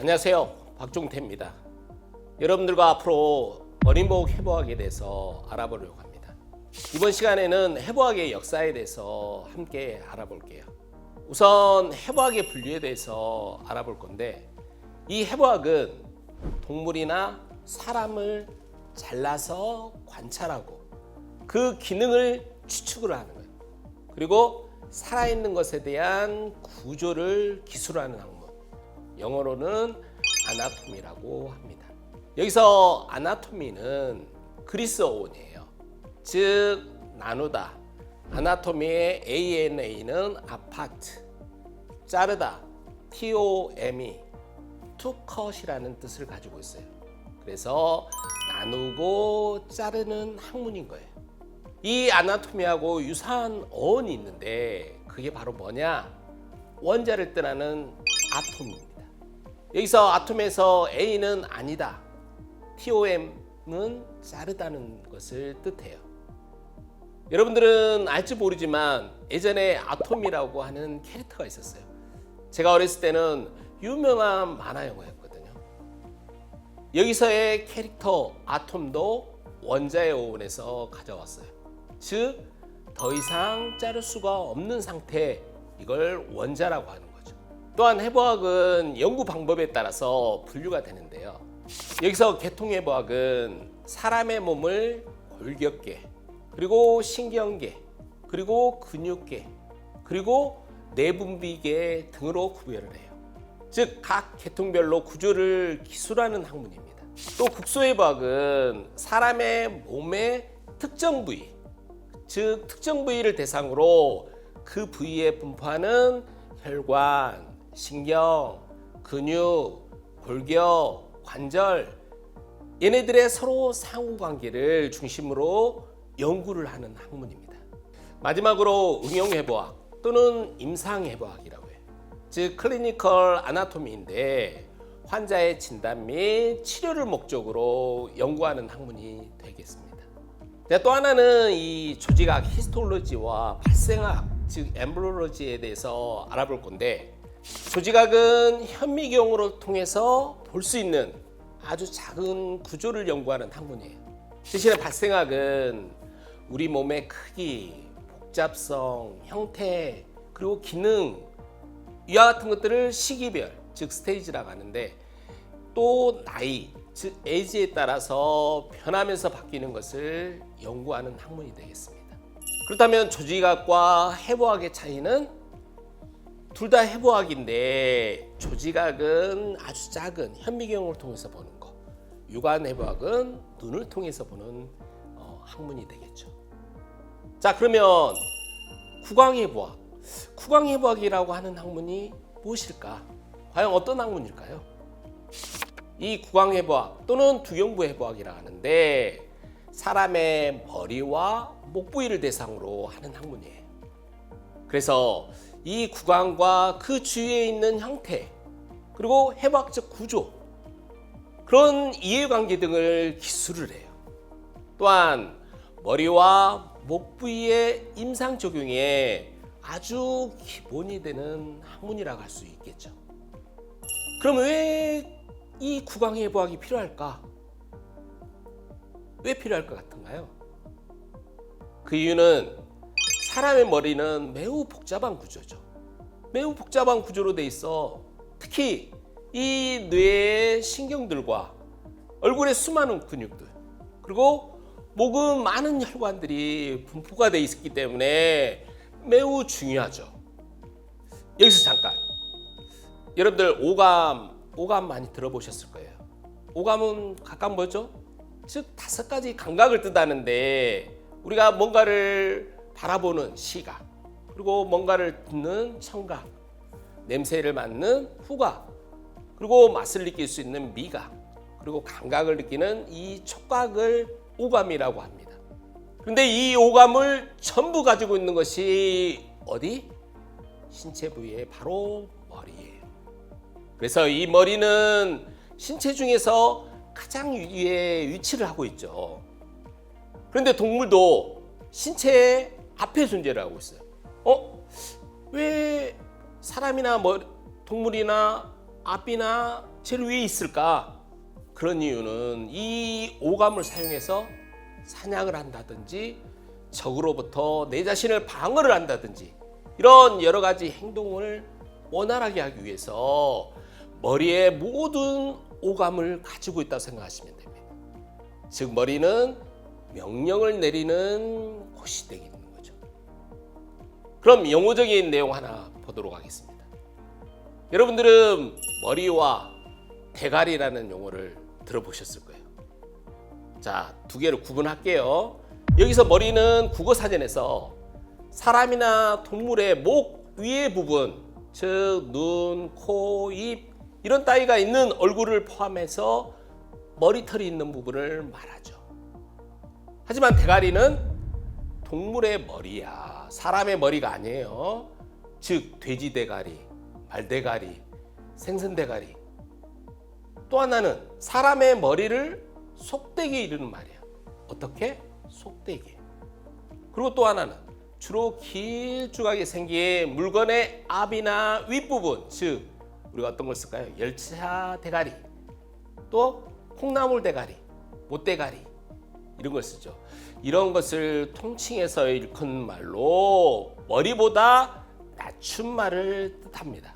안녕하세요, 박종태입니다. 여러분들과 앞으로 어린복 해부학에 대해서 알아보려고 합니다. 이번 시간에는 해부학의 역사에 대해서 함께 알아볼게요. 우선 해부학의 분류에 대해서 알아볼 건데, 이 해부학은 동물이나 사람을 잘라서 관찰하고 그 기능을 추측을 하는 거예요. 그리고 살아있는 것에 대한 구조를 기술하는 학문, 영어로는 아나토미라고 합니다. 여기서 아나토미는 그리스 어원이에요. 즉 나누다, 아나토미의 ANA는 아파트, 자르다, TOM이 to cut이라는 뜻을 가지고 있어요. 그래서 나누고 자르는 학문인 거예요. 이 아나토미하고 유사한 어원이 있는데 그게 바로 뭐냐? 원자를 뜻하는 아톰입니다. 여기서 아톰에서 A는 아니다, TOM은 자르다는 것을 뜻해요. 여러분들은 알지 모르지만 예전에 아톰이라고 하는 캐릭터가 있었어요. 제가 어렸을 때는 유명한 만화 영화였거든요. 여기서의 캐릭터 아톰도 원자의 어원에서 가져왔어요. 즉, 더 이상 자를 수가 없는 상태, 이걸 원자라고 하는 거죠. 또한 해부학은 연구 방법에 따라서 분류가 되는데요. 여기서 계통해부학은 사람의 몸을 골격계, 그리고 신경계, 그리고 근육계, 그리고 내분비계 등으로 구별을 해요. 즉, 각 계통별로 구조를 기술하는 학문입니다. 또 국소해부학은 사람의 몸의 특정 부위, 즉 특정 부위를 대상으로 그 부위에 분포하는 혈관, 신경, 근육, 골격, 관절, 얘네들의 서로 상호관계를 중심으로 연구를 하는 학문입니다. 마지막으로 응용해부학 또는 임상해부학이라고 해요. 즉 클리니컬 아나토미인데 환자의 진단 및 치료를 목적으로 연구하는 학문이 되겠습니다. 또 하나는 이 조직학 히스톨로지와 발생학, 즉 엠브리올로지에 대해서 알아볼 건데, 조직학은 현미경으로 통해서 볼 수 있는 아주 작은 구조를 연구하는 학문이에요. 대신에 발생학은 우리 몸의 크기, 복잡성, 형태, 그리고 기능, 이와 같은 것들을 시기별, 즉 스테이지라고 하는데, 또 나이, 즉 에이지에 따라서 변하면서 바뀌는 것을 연구하는 학문이 되겠습니다. 그렇다면 조직학과 해부학의 차이는 둘 다 해부학인데, 조직학은 아주 작은 현미경을 통해서 보는 거, 육안해부학은 눈을 통해서 보는 학문이 되겠죠. 자, 그러면 구강해부학, 구강해부학이라고 하는 학문이 무엇일까? 과연 어떤 학문일까요? 이 구강해부학 또는 두경부해부학이라고 하는데, 사람의 머리와 목 부위를 대상으로 하는 학문이에요. 그래서 이 구강과 그 주위에 있는 형태, 그리고 해부학적 구조, 그런 이해관계 등을 기술을 해요. 또한 머리와 목 부위의 임상 적용에 아주 기본이 되는 학문이라고 할 수 있겠죠. 그럼 왜 이 구강해부학이 필요할까? 왜 필요할 것 같은가요? 그 이유는 사람의 머리는 매우 복잡한 구조죠. 매우 복잡한 구조로 돼 있어. 특히 이 뇌의 신경들과 얼굴의 수많은 근육들, 그리고 목은 많은 혈관들이 분포가 돼 있기 때문에 매우 중요하죠. 여기서 잠깐, 여러분들 오감 많이 들어보셨을 거예요. 오감은 각각 뭐죠? 즉 5가지 감각을 뜻하는데, 우리가 뭔가를 바라보는 시각, 그리고 뭔가를 듣는 청각, 냄새를 맡는 후각, 그리고 맛을 느낄 수 있는 미각, 그리고 감각을 느끼는 이 촉각을 오감이라고 합니다. 그런데 이 오감을 전부 가지고 있는 것이 어디? 신체 부위에 바로 머리예요. 그래서 이 머리는 신체 중에서 가장 위에 위치를 하고 있죠. 그런데 동물도 신체의 앞에 존재를 하고 있어요. 왜 사람이나 동물이나 앞이나 제일 위에 있을까? 그런 이유는 이 오감을 사용해서 사냥을 한다든지 적으로부터 내 자신을 방어를 한다든지 이런 여러 가지 행동을 원활하게 하기 위해서 머리에 모든 오감을 가지고 있다고 생각하시면 됩니다. 즉 머리는 명령을 내리는 곳이 되는 거죠. 그럼 용어적인 내용 하나 보도록 하겠습니다. 여러분들은 머리와 대가리라는 용어를 들어보셨을 거예요. 자, 두 개로 구분할게요. 여기서 머리는 국어사전에서 사람이나 동물의 목 위의 부분, 즉 눈, 코, 입 이런 따위가 있는 얼굴을 포함해서 머리털이 있는 부분을 말하죠. 하지만 대가리는 동물의 머리야. 사람의 머리가 아니에요. 즉 돼지 대가리, 말 대가리, 생선 대가리. 또 하나는 사람의 머리를 속되게 이르는 말이야. 어떻게? 속되게. 그리고 또 하나는 주로 길쭉하게 생긴 물건의 앞이나 윗부분, 즉 우리가 어떤 걸 쓸까요? 열차 대가리, 또 콩나물 대가리, 못대가리 이런 걸 쓰죠. 이런 것을 통칭해서 일컫는 말로 머리보다 낮춘 말을 뜻합니다.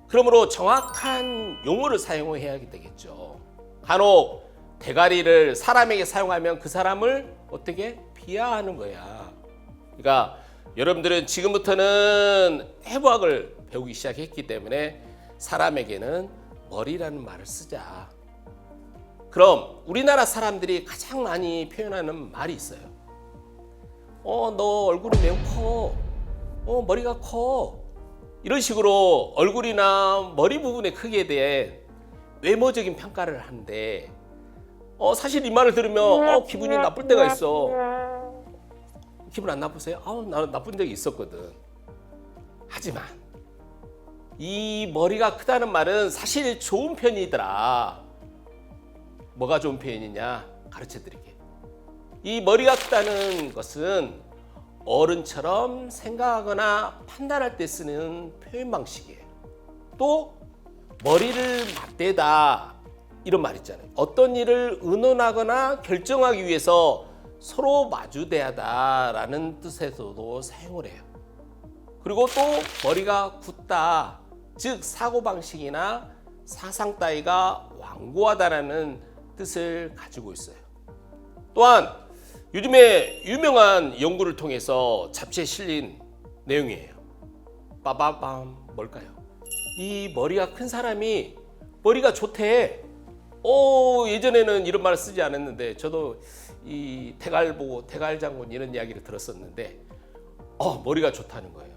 그러므로 정확한 용어를 사용해야 되겠죠. 간혹 대가리를 사람에게 사용하면 그 사람을 어떻게 비하하는 거야. 그러니까 여러분들은 지금부터는 해부학을 배우기 시작했기 때문에 사람에게는 머리라는 말을 쓰자. 그럼 우리나라 사람들이 가장 많이 표현하는 말이 있어요. 너 얼굴이 매우 커. 머리가 커. 이런 식으로 얼굴이나 머리 부분의 크기에 대해 외모적인 평가를 하는데 사실 이 말을 들으면 기분이 나쁠 때가 있어. 기분 안 나쁘세요? 나는 나쁜 적이 있었거든. 하지만 이 머리가 크다는 말은 사실 좋은 편이더라. 뭐가 좋은 편이냐? 가르쳐 드릴게요. 이 머리가 크다는 것은 어른처럼 생각하거나 판단할 때 쓰는 표현 방식이에요. 또 머리를 맞대다 이런 말 있잖아요. 어떤 일을 의논하거나 결정하기 위해서 서로 마주대하다라는 뜻에서도 사용을 해요. 그리고 또 머리가 굳다, 즉 사고방식이나 사상 따위가 완고하다라는 뜻을 가지고 있어요. 또한 요즘에 유명한 연구를 통해서 잡지에 실린 내용이에요. 빠바밤 뭘까요? 이 머리가 큰 사람이 머리가 좋대. 예전에는 이런 말을 쓰지 않았는데 저도 이 대갈 보고 대갈 장군 이런 이야기를 들었었는데 머리가 좋다는 거예요.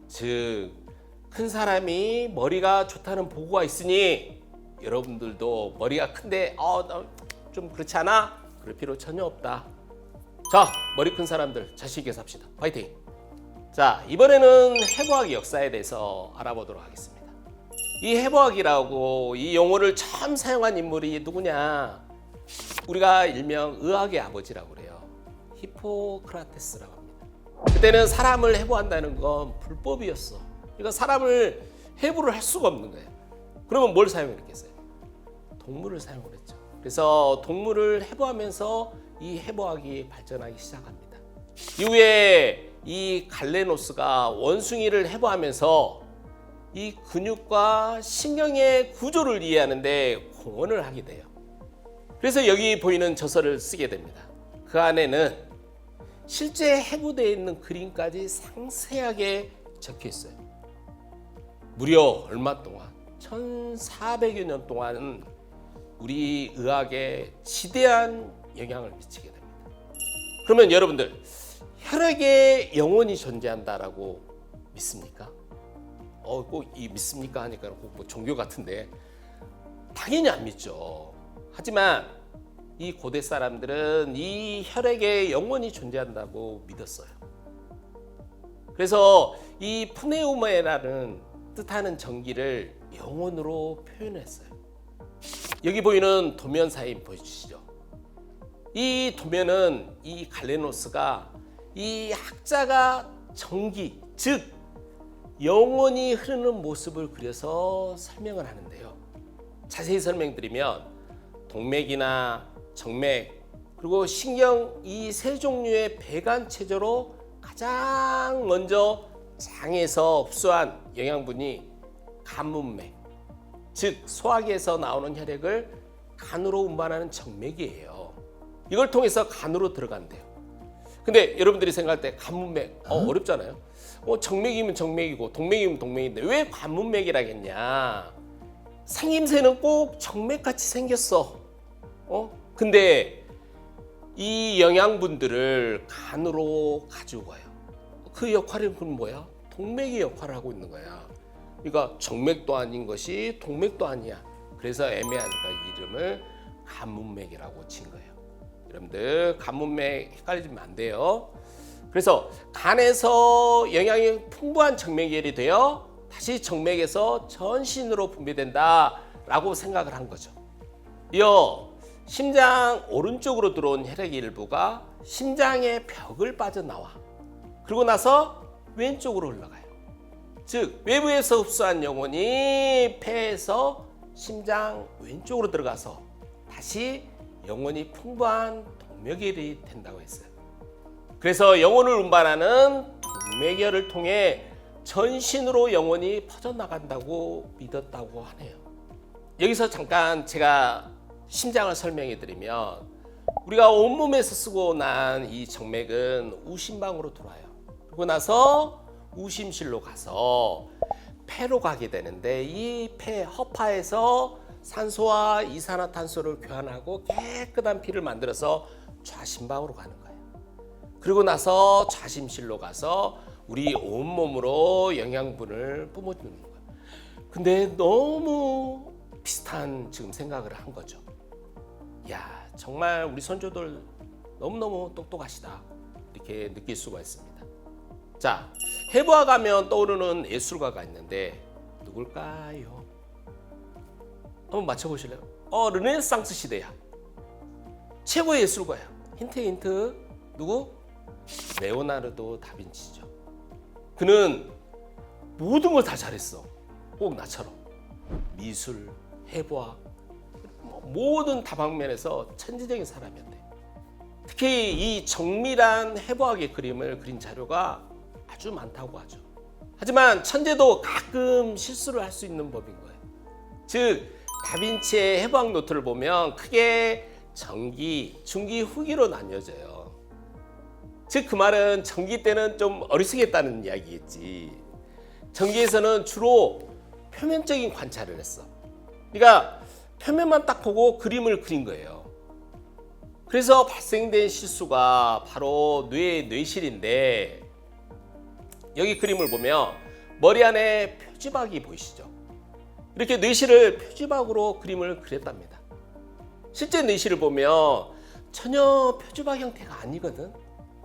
즉 큰 사람이 머리가 좋다는 보고가 있으니 여러분들도 머리가 큰데 좀 그렇지 않아? 그럴 필요 전혀 없다. 자, 머리 큰 사람들 자신 있게 삽시다. 파이팅! 자, 이번에는 해부학 역사에 대해서 알아보도록 하겠습니다. 이 해부학이라고 이 용어를 처음 사용한 인물이 누구냐? 우리가 일명 의학의 아버지라고 그래요. 히포크라테스라고 합니다. 그때는 사람을 해부한다는 건 불법이었어. 그러니까 사람을 해부를 할 수가 없는 거예요. 그러면 뭘 사용했겠어요? 동물을 사용을 했죠. 그래서 동물을 해부하면서 이 해부학이 발전하기 시작합니다. 이후에 이 갈레노스가 원숭이를 해부하면서 이 근육과 신경의 구조를 이해하는데 공헌을 하게 돼요. 그래서 여기 보이는 저서를 쓰게 됩니다. 그 안에는 실제 해부되어 있는 그림까지 상세하게 적혀 있어요. 무려 얼마 동안? 1400여 년 동안 우리 의학에 지대한 영향을 미치게 됩니다. 그러면 여러분들 혈액에 영혼이 존재한다라고 믿습니까? 꼭 이 믿습니까 하니까 꼭 뭐 종교 같은데 당연히 안 믿죠. 하지만 이 고대 사람들은 이 혈액에 영혼이 존재한다고 믿었어요. 그래서 이 푸네우메라는 뜻하는 전기를 영혼으로 표현했어요. 여기 보이는 도면 사인 보여주시죠? 이 도면은 이 갈레노스가 이 학자가 전기, 즉 영혼이 흐르는 모습을 그려서 설명을 하는데요. 자세히 설명드리면 동맥이나 정맥 그리고 신경 이 세 종류의 배관 체제로 가장 먼저 장에서 흡수한 영양분이 간문맥, 즉 소화기에서 나오는 혈액을 간으로 운반하는 정맥이에요. 이걸 통해서 간으로 들어간대요. 근데 여러분들이 생각할 때 간문맥 어렵잖아요. 정맥이면 정맥이고 동맥이면 동맥인데 왜 간문맥이라겠냐? 생김새는 꼭 정맥같이 생겼어. 근데 이 영양분들을 간으로 가지고 가요. 그 역할은 그럼 뭐야? 동맥이 역할을 하고 있는 거야. 그러니까 정맥도 아닌 것이 동맥도 아니야. 그래서 애매하니까 이름을 간문맥이라고 친 거예요. 여러분들 간문맥 헷갈리면 안 돼요. 그래서 간에서 영양이 풍부한 정맥혈이 되어 다시 정맥에서 전신으로 분비된다라고 생각을 한 거죠. 이어 심장 오른쪽으로 들어온 혈액의 일부가 심장의 벽을 빠져나와 그리고 나서 왼쪽으로 흘러가요. 즉 외부에서 흡수한 영혼이 폐에서 심장 왼쪽으로 들어가서 다시 영혼이 풍부한 동맥혈이 된다고 했어요. 그래서 영혼을 운반하는 동맥혈을 통해 전신으로 영혼이 퍼져나간다고 믿었다고 하네요. 여기서 잠깐 제가 심장을 설명해 드리면 우리가 온몸에서 쓰고 난 이 정맥은 우심방으로 들어와요. 그리고 나서 우심실로 가서 폐로 가게 되는데 이 폐 허파에서 산소와 이산화탄소를 교환하고 깨끗한 피를 만들어서 좌심방으로 가는 거예요. 그리고 나서 좌심실로 가서 우리 온몸으로 영양분을 뿜어주는 거예요. 근데 너무 비슷한 지금 생각을 한 거죠. 야, 정말 우리 선조들 너무너무 똑똑하시다 이렇게 느낄 수가 있습니다. 자, 해부학 가면 떠오르는 예술가가 있는데 누굴까요? 한번 맞춰보실래요? 르네상스 시대야. 최고의 예술가야. 힌트. 누구? 레오나르도 다빈치죠. 그는 모든 걸 다 잘했어. 꼭 나처럼. 미술, 해부학, 모든 다방면에서 천재적인 사람이었대. 특히 이 정밀한 해부학의 그림을 그린 자료가 아주 많다고 하죠. 하지만 천재도 가끔 실수를 할 수 있는 법인 거예요. 즉 다빈치의 해부학 노트를 보면 크게 전기, 중기, 후기로 나뉘어져요. 즉 그 말은 전기 때는 좀 어리석겠다는 이야기겠지. 전기에서는 주로 표면적인 관찰을 했어. 그러니까 표면만 딱 보고 그림을 그린 거예요. 그래서 발생된 실수가 바로 뇌의 뇌실인데 여기 그림을 보면 머리 안에 표지박이 보이시죠? 이렇게 뇌실을 표지박으로 그림을 그렸답니다. 실제 뇌실을 보면 전혀 표지박 형태가 아니거든.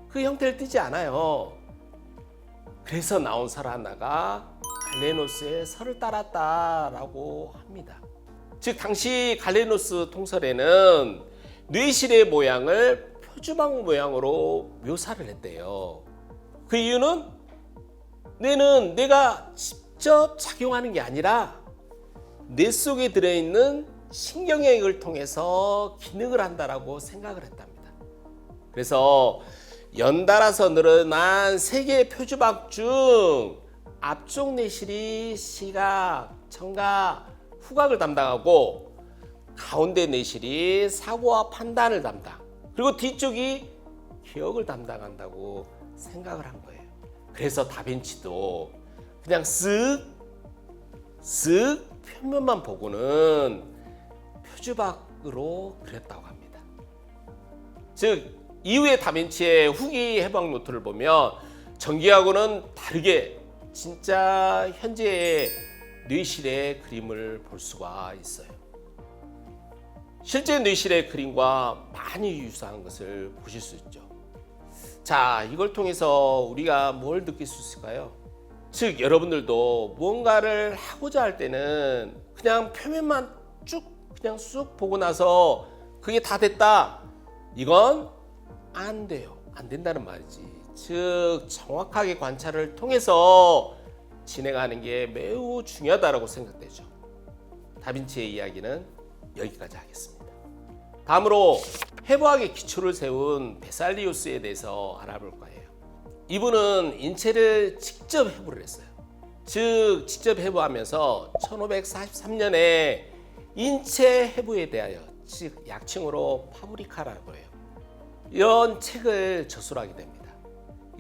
그 형태를 띠지 않아요. 그래서 나온 설 하나가 갈레노스의 설을 따랐다라고 합니다. 즉 당시 갈레노스 통설에는 뇌실의 모양을 표주방 모양으로 묘사를 했대요. 그 이유는 뇌는 내가 직접 작용하는 게 아니라 뇌 속에 들어있는 신경액을 통해서 기능을 한다라고 생각을 했답니다. 그래서 연달아서 늘어난 세 개의 표주박 중 앞쪽 뇌실이 시각, 청각, 후각을 담당하고 가운데 뇌실이 사고와 판단을 담당, 그리고 뒤쪽이 기억을 담당한다고 생각을 한 거예요. 그래서 다빈치도 그냥 쓱 표면만 보고는 표주박으로 그렸다고 합니다. 즉 이후에 다빈치의 후기 해부학 노트를 보면 전기하고는 다르게 진짜 현재의 뇌실의 그림을 볼 수가 있어요. 실제 뇌실의 그림과 많이 유사한 것을 보실 수 있죠. 자, 이걸 통해서 우리가 뭘 느낄 수 있을까요? 즉 여러분들도 무언가를 하고자 할 때는 그냥 표면만 그냥 쑥 보고 나서 그게 다 됐다, 이건 안 돼요. 안 된다는 말이지. 즉 정확하게 관찰을 통해서 진행하는 게 매우 중요하다고 생각되죠. 다빈치의 이야기는 여기까지 하겠습니다. 다음으로 해부학의 기초를 세운 베살리우스에 대해서 알아볼 거예요. 이분은 인체를 직접 해부를 했어요. 즉 직접 해부하면서 1543년에 인체 해부에 대하여, 즉 약칭으로 파브리카라고 해요. 이런 책을 저술하게 됩니다.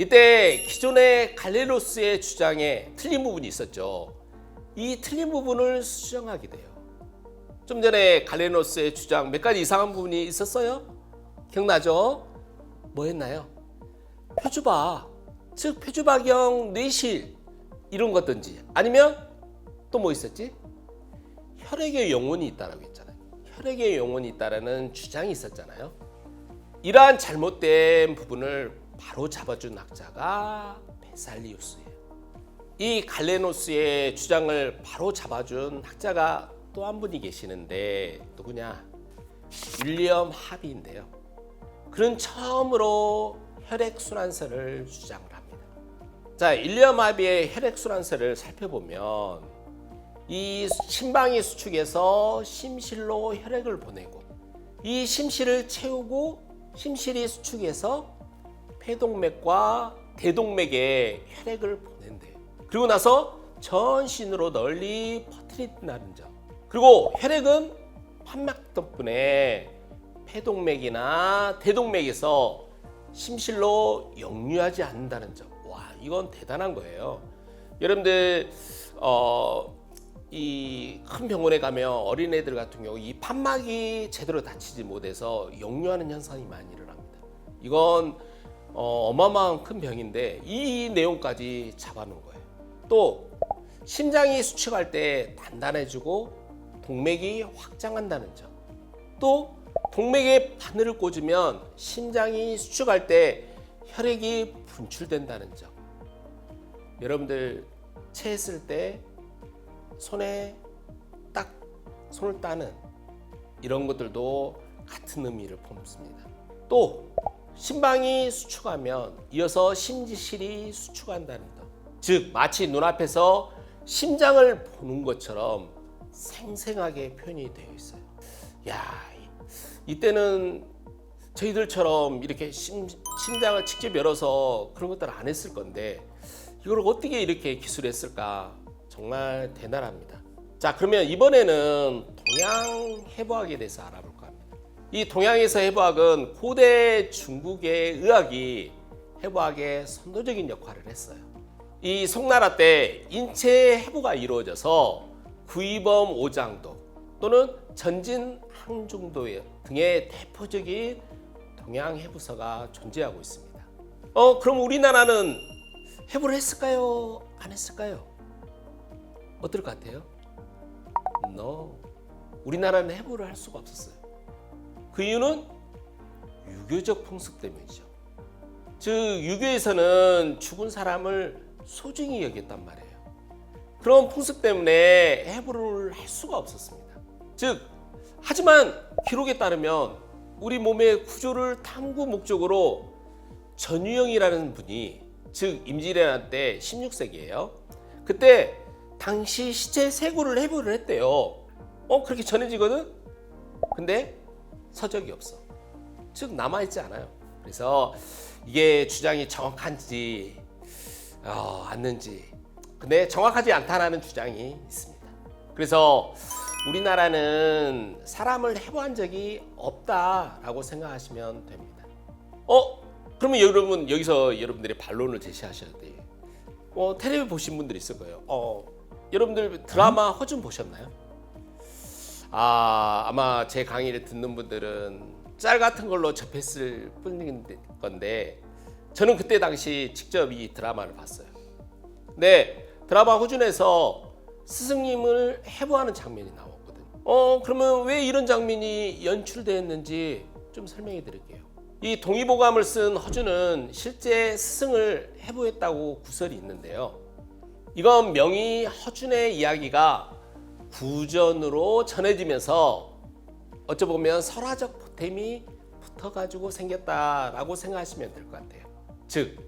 이때 기존의 갈레노스의 주장에 틀린 부분이 있었죠. 이 틀린 부분을 수정하게 돼요. 좀 전에 갈레노스의 주장 몇 가지 이상한 부분이 있었어요? 기억나죠? 뭐 했나요? 표주박, 즉 표주박형 뇌실 이런 것든지, 아니면 또 뭐 있었지? 혈액의 영혼이 있다라고 했잖아요. 혈액의 영혼이 있다라는 주장이 있었잖아요. 이러한 잘못된 부분을 바로 잡아준 학자가 베살리우스예요. 이 갈레노스의 주장을 바로 잡아준 학자가 또 한 분이 계시는데 누구냐? 윌리엄 하비인데요. 그는 처음으로 혈액순환설을 주장을 합니다. 자, 윌리엄 하비의 혈액순환설을 살펴보면 이 심방위 수축에서 심실로 혈액을 보내고, 이 심실을 채우고 심실이 수축해서 폐동맥과 대동맥에 혈액을 보낸대요. 그리고 나서 전신으로 널리 퍼뜨린다는 점. 그리고 혈액은 판막 덕분에 폐동맥이나 대동맥에서 심실로 역류하지 않는다는 점. 와, 이건 대단한 거예요. 여러분들 이 큰 병원에 가면 어린애들 같은 경우 이 판막이 제대로 닫히지 못해서 역류하는 현상이 많이 일어납니다. 이건 어마어마한 큰 병인데 이 내용까지 잡아놓은 거예요. 또 심장이 수축할 때 단단해지고 동맥이 확장한다는 점. 또 동맥에 바늘을 꽂으면 심장이 수축할 때 혈액이 분출된다는 점. 여러분들 체했을 때 손에 딱 손을 따는 이런 것들도 같은 의미를 품습니다. 또 심방이 수축하면 이어서 심지실이 수축한다는 점. 즉 마치 눈앞에서 심장을 보는 것처럼 생생하게 표현이 되어 있어요. 야, 이때는 저희들처럼 이렇게 심장을 직접 열어서 그런 것들을 안 했을 건데 이걸 어떻게 이렇게 기술했을까? 정말 대단합니다. 자, 그러면 이번에는 동양 해부학에 대해서 알아볼까 합니다. 이 동양에서 해부학은 고대 중국의 의학이 해부학의 선도적인 역할을 했어요. 이 송나라 때 인체 해부가 이루어져서 구이범 오장도 또는 전진 항중도 등의 대표적인 동양 해부서가 존재하고 있습니다. 그럼 우리나라는 해부를 했을까요? 안 했을까요? 어떨 것 같아요? No. 우리나라는 해부를 할 수가 없었어요. 그 이유는 유교적 풍습 때문이죠. 즉 유교에서는 죽은 사람을 소중히 여겼단 말이에요. 그런 풍습 때문에 해부를 할 수가 없었습니다. 즉 하지만 기록에 따르면 우리 몸의 구조를 탐구 목적으로 전유영이라는 분이, 즉 임진왜란 때 16세기예요. 그때 당시 시체 세구를 해부를 했대요. 그렇게 전해지거든? 근데 서적이 없어. 즉 남아있지 않아요. 그래서 이게 주장이 정확한지 않는지, 근데 정확하지 않다라는 주장이 있습니다. 그래서 우리나라는 사람을 해부한 적이 없다라고 생각하시면 됩니다. 그러면 여러분 여기서 여러분들의 반론을 제시하셔야 돼요. 텔레비 보신 분들 있을 거예요. 여러분들 드라마 허준 보셨나요? 아마 제 강의를 듣는 분들은 짤 같은 걸로 접했을 뿐인 건데 저는 그때 당시 직접 이 드라마를 봤어요. 근데 드라마 허준에서 스승님을 해부하는 장면이 나왔거든요. 그러면 왜 이런 장면이 연출되었는지 좀 설명해 드릴게요. 이 동의보감을 쓴 허준은 실제 스승을 해부했다고 구설이 있는데요. 이건 명의 허준의 이야기가 구전으로 전해지면서 어찌 보면 설화적 보탬이 붙어가지고 생겼다라고 생각하시면 될 것 같아요. 즉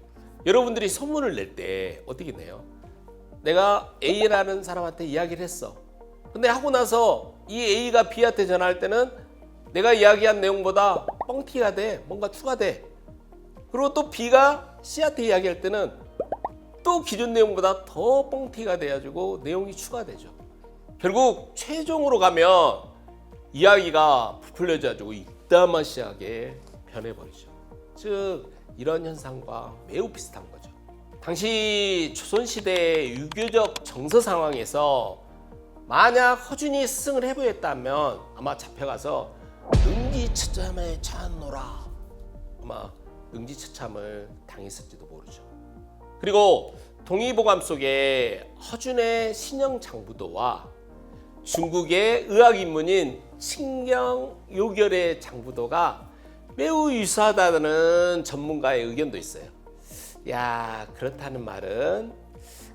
여러분들이 소문을 낼 때 어떻게 내요? 내가 A라는 사람한테 이야기를 했어. 근데 하고 나서 이 A가 B한테 전화할 때는 내가 이야기한 내용보다 뻥튀기가 돼. 뭔가 추가돼. 그리고 또 B가 C한테 이야기할 때는 또 기존 내용보다 더 뻥튀기가 돼가지고 내용이 추가되죠. 결국 최종으로 가면 이야기가 부풀려져가지고 이따마시하게 변해버리죠. 즉 이런 현상과 매우 비슷한 거죠. 당시 조선시대 유교적 정서 상황에서 만약 허준이 스승을 해보였다면 아마 잡혀가서 능지처참에 처한노라, 아마 능지처참을 당했을지도 모르죠. 그리고 동의보감 속에 허준의 신영장부도와 중국의 의학인문인 신경요결의 장부도가 매우 유사하다는 전문가의 의견도 있어요. 야, 그렇다는 말은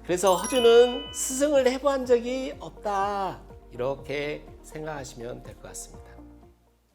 그래서 허준은 스승을 해본 적이 없다, 이렇게 생각하시면 될 것 같습니다.